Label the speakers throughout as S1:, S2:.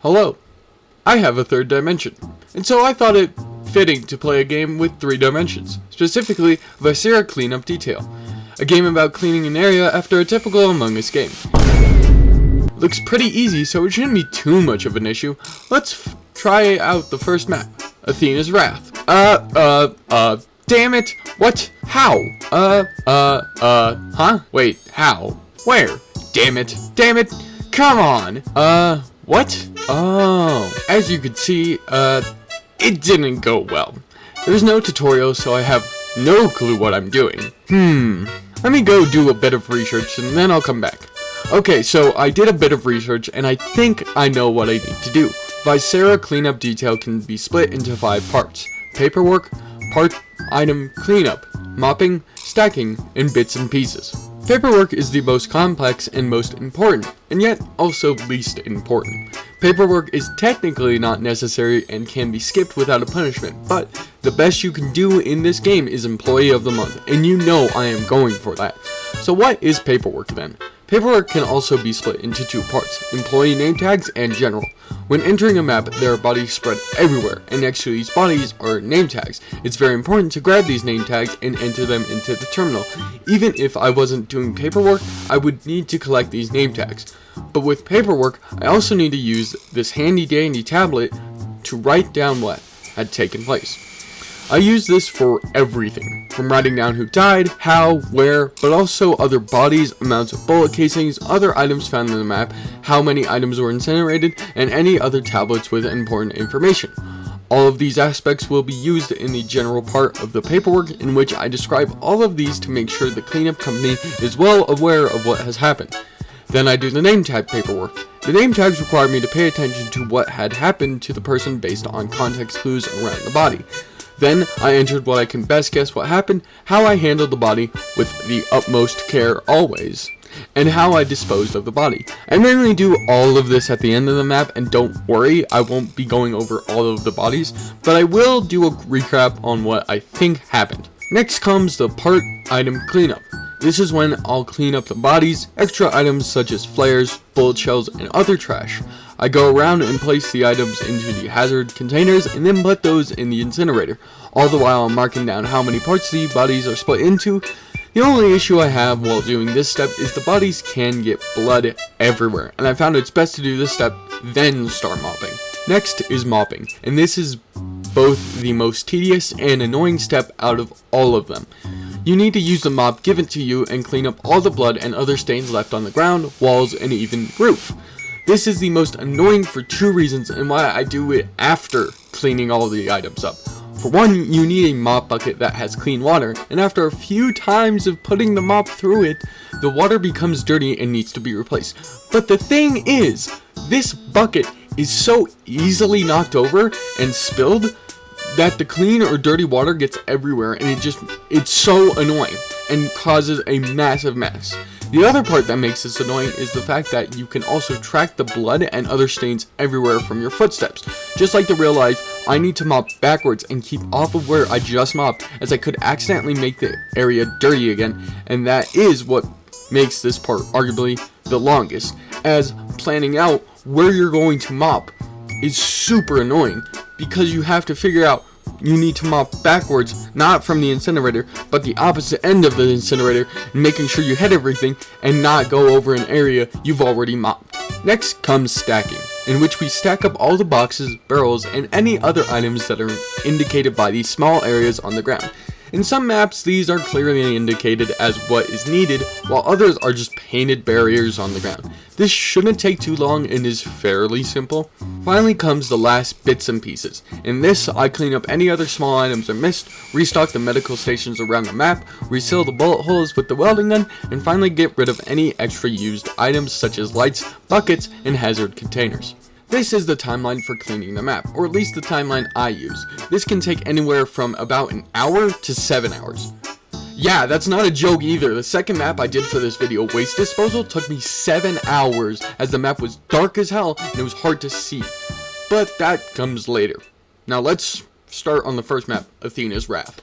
S1: Hello, I have a third dimension, and so I thought it fitting to play a game with 3 dimensions, specifically Viscera Cleanup Detail, a game about cleaning an area after a typical Among Us game. Looks pretty easy, so it shouldn't be too much of an issue. Let's try out the first map, Athena's Wrath. Damn it, what? How? Huh? Wait, how? Where? Damn it, come on! What? Oh, as you can see, it didn't go well. There's no tutorial, so I have no clue what I'm doing. Let me go do a bit of research and then I'll come back. Okay, so I did a bit of research and I think I know what I need to do. Viscera Cleanup Detail can be split into 5 parts: paperwork, part item cleanup, mopping, stacking, and bits and pieces. Paperwork is the most complex and most important, and yet also least important. Paperwork is technically not necessary and can be skipped without a punishment, but the best you can do in this game is Employee of the Month, and you know I am going for that. So what is paperwork then? Paperwork can also be split into 2 parts: employee name tags and general. When entering a map, there are bodies spread everywhere, and next to these bodies are name tags. It's very important to grab these name tags and enter them into the terminal. Even if I wasn't doing paperwork, I would need to collect these name tags. But with paperwork, I also need to use this handy dandy tablet to write down what had taken place. I use this for everything, from writing down who died, how, where, but also other bodies, amounts of bullet casings, other items found in the map, how many items were incinerated, and any other tablets with important information. All of these aspects will be used in the general part of the paperwork, in which I describe all of these to make sure the cleanup company is well aware of what has happened. Then I do the name tag paperwork. The name tags require me to pay attention to what had happened to the person based on context clues around the body. Then I entered what I can best guess what happened, how I handled the body with the utmost care always, and how I disposed of the body. I mainly do all of this at the end of the map, and don't worry, I won't be going over all of the bodies, but I will do a recap on what I think happened. Next comes the part item cleanup. This is when I'll clean up the bodies, extra items such as flares, bullet shells, and other trash. I go around and place the items into the hazard containers and then put those in the incinerator, all the while I'm marking down how many parts the bodies are split into. The only issue I have while doing this step is the bodies can get blood everywhere, and I found it's best to do this step, then start mopping. Next is mopping, and this is both the most tedious and annoying step out of all of them. You need to use the mop given to you and clean up all the blood and other stains left on the ground, walls, and even roof. This is the most annoying for 2 reasons, and why I do it after cleaning all the items up. For one, you need a mop bucket that has clean water, and after a few times of putting the mop through it, the water becomes dirty and needs to be replaced. But the thing is, this bucket is so easily knocked over and spilled that the clean or dirty water gets everywhere, and it's so annoying and causes a massive mess. The other part that makes this annoying is the fact that you can also track the blood and other stains everywhere from your footsteps. Just like the real life, I need to mop backwards and keep off of where I just mopped, as I could accidentally make the area dirty again, and that is what makes this part arguably the longest, as planning out where you're going to mop is super annoying, because you have to figure out you need to mop backwards, not from the incinerator, but the opposite end of the incinerator, making sure you hit everything and not go over an area you've already mopped. Next comes stacking, in which we stack up all the boxes, barrels, and any other items that are indicated by these small areas on the ground. In some maps, these are clearly indicated as what is needed, while others are just painted barriers on the ground. This shouldn't take too long and is fairly simple. Finally comes the last bits and pieces. In this, I clean up any other small items I missed, restock the medical stations around the map, reseal the bullet holes with the welding gun, and finally get rid of any extra used items such as lights, buckets, and hazard containers. This is the timeline for cleaning the map, or at least the timeline I use. This can take anywhere from about an hour to 7 hours. Yeah, that's not a joke either. The second map I did for this video, Waste Disposal, took me 7 hours, as the map was dark as hell and it was hard to see. But that comes later. Now let's start on the first map, Athena's Wrath.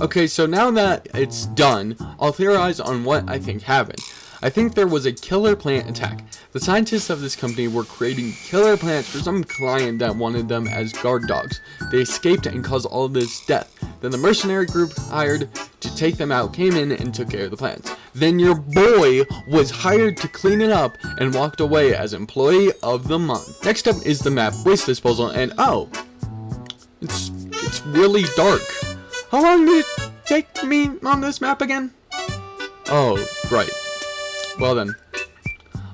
S1: Okay, so now that it's done, I'll theorize on what I think happened. I think there was a killer plant attack. The scientists of this company were creating killer plants for some client that wanted them as guard dogs. They escaped and caused all this death. Then the mercenary group hired to take them out came in and took care of the plants. Then your boy was hired to clean it up and walked away as employee of the month. Next up is the map waste disposal, and oh, it's really dark. How long did it take me on this map again? Oh, right. Well then,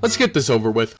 S1: let's get this over with.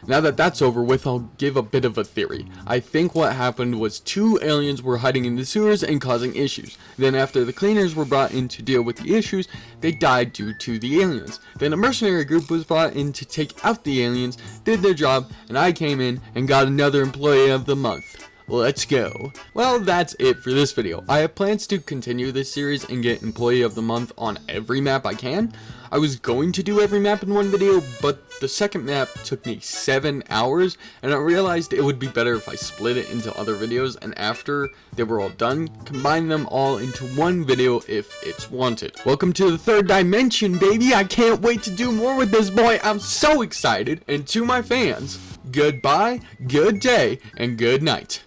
S1: Now that that's over with, I'll give a bit of a theory. I think what happened was 2 aliens were hiding in the sewers and causing issues. Then after the cleaners were brought in to deal with the issues, they died due to the aliens. Then a mercenary group was brought in to take out the aliens, did their job, and I came in and got another employee of the month. Let's go. Well, that's it for this video. I have plans to continue this series and get employee of the month on every map I can. I was going to do every map in one video, but the second map took me 7 hours, and I realized it would be better if I split it into other videos, and after they were all done, combine them all into one video if it's wanted. Welcome to the 3rd dimension, baby! I can't wait to do more with this boy! I'm so excited! And to my fans, goodbye, good day, and good night.